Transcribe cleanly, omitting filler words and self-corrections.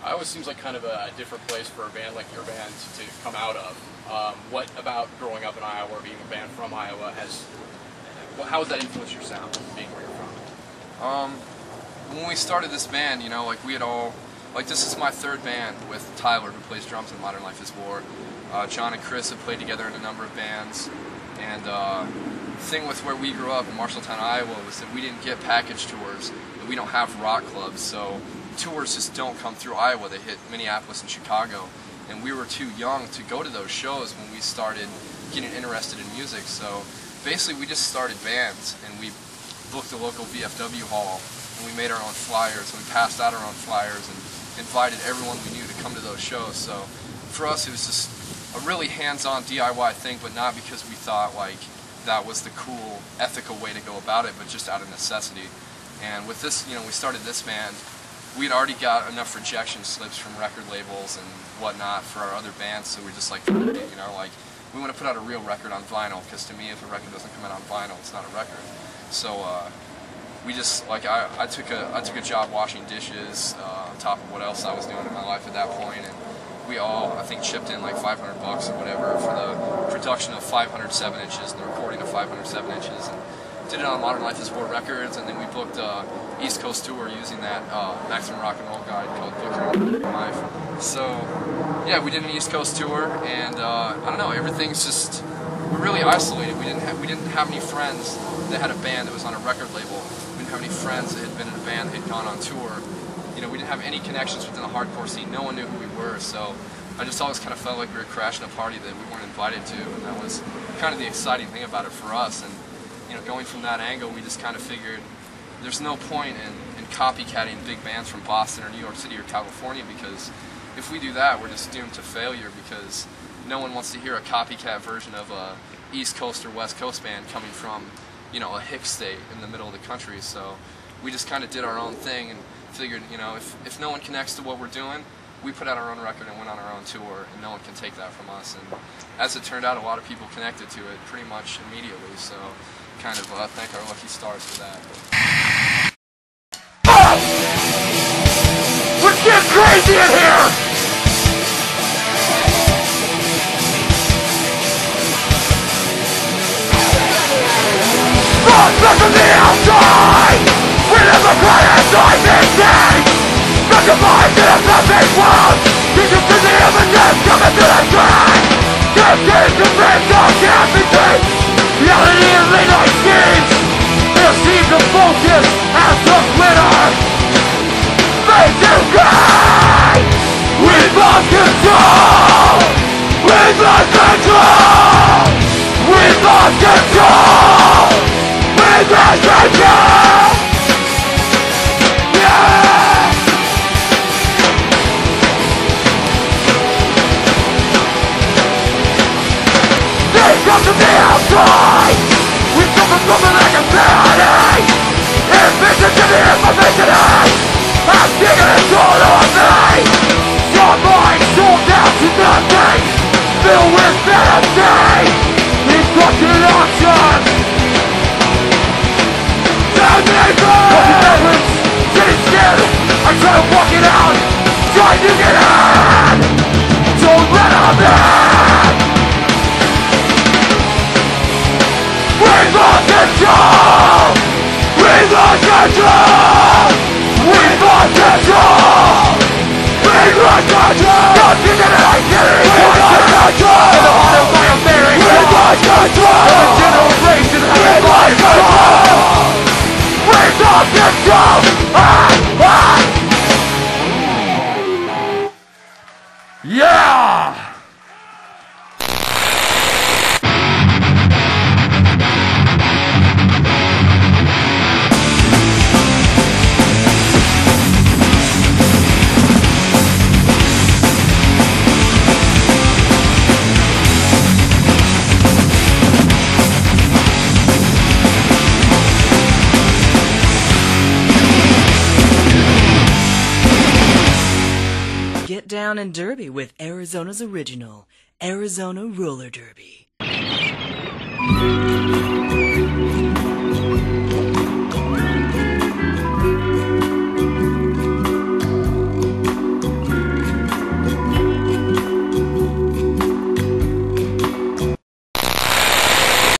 Iowa seems like kind of a different place for a band like your band to come out of. What about growing up in Iowa or being a band from Iowa how has that influenced your sound, being where you're from? When we started this band, you know, like we had all, like this is my third band with Tyler, who plays drums in Modern Life is War. John and Chris have played together in a number of bands, and the thing with where we grew up in Marshalltown, Iowa, was that we didn't get package tours, and we don't have rock clubs, so tours just don't come through Iowa. They hit Minneapolis and Chicago, and we were too young to go to those shows when we started getting interested in music. So basically we just started bands, and we booked a local VFW hall, and we made our own flyers, and we passed out our own flyers and invited everyone we knew to come to those shows. So for us it was just a really hands-on DIY thing, but not because we thought like that was the cool, ethical way to go about it, but just out of necessity. And with this, you know, we started this band, we had already got enough rejection slips from record labels and whatnot for our other bands, so we just like, you know, like, we want to put out a real record on vinyl, because to me, if a record doesn't come out on vinyl, it's not a record. So we just, like, I took a job washing dishes on top of what else I was doing in my life at that point, and we all, I think, chipped in like $500 or whatever for the production of 500 7-inches and the recording of 500 7-inches, and did it on Modern Life is War Records, and then we booked East Coast tour using that Maximum Rock and Roll guide called Book Your Life. So yeah, we did an East Coast tour, and I don't know, everything's just, we're really isolated. We didn't have any friends that had a band that was on a record label. We didn't have any friends that had been in a band that had gone on tour. You know, we didn't have any connections within the hardcore scene. No one knew who we were, so I just always kind of felt like we were crashing a party that we weren't invited to, and that was kind of the exciting thing about it for us. And you know, going from that angle, we just kind of figured there's no point in copycatting big bands from Boston or New York City or California, because if we do that, we're just doomed to failure, because no one wants to hear a copycat version of a East Coast or West Coast band coming from, you know, a hick state in the middle of the country. So we just kind of did our own thing and figured, you know, if no one connects to what we're doing, we put out our own record and went on our own tour, and no one can take that from us. And as it turned out, a lot of people connected to it pretty much immediately, so kind of thank our lucky stars for that. Let's get crazy in here! Look from the outside! We never cry inside this day! Look at my big world! You can see the images coming through the track! This is the big dog can't be tamed! Reality and late night schemes! They'll seem to focus as the glitter! Make you cry! We've lost control! We've lost control! We've lost control! We've lost control! Yeah! They come from the outside! We suffer from a lack of clarity! Information to the information age! I'm taking a toll on me! Your mind sold down to nothing! Filled with fantasy! Instructed options! Getting scared, I try to walk it out, trying to get in. Don't let them in. We've lost control. We've lost control. We've lost control. We've lost control. Nothing that I get. We've lost control. In the heart of my affair, we've lost control. In the generation, we've lost control. We've lost control! Yeah! Get down and derby with Arizona's original Arizona Roller Derby.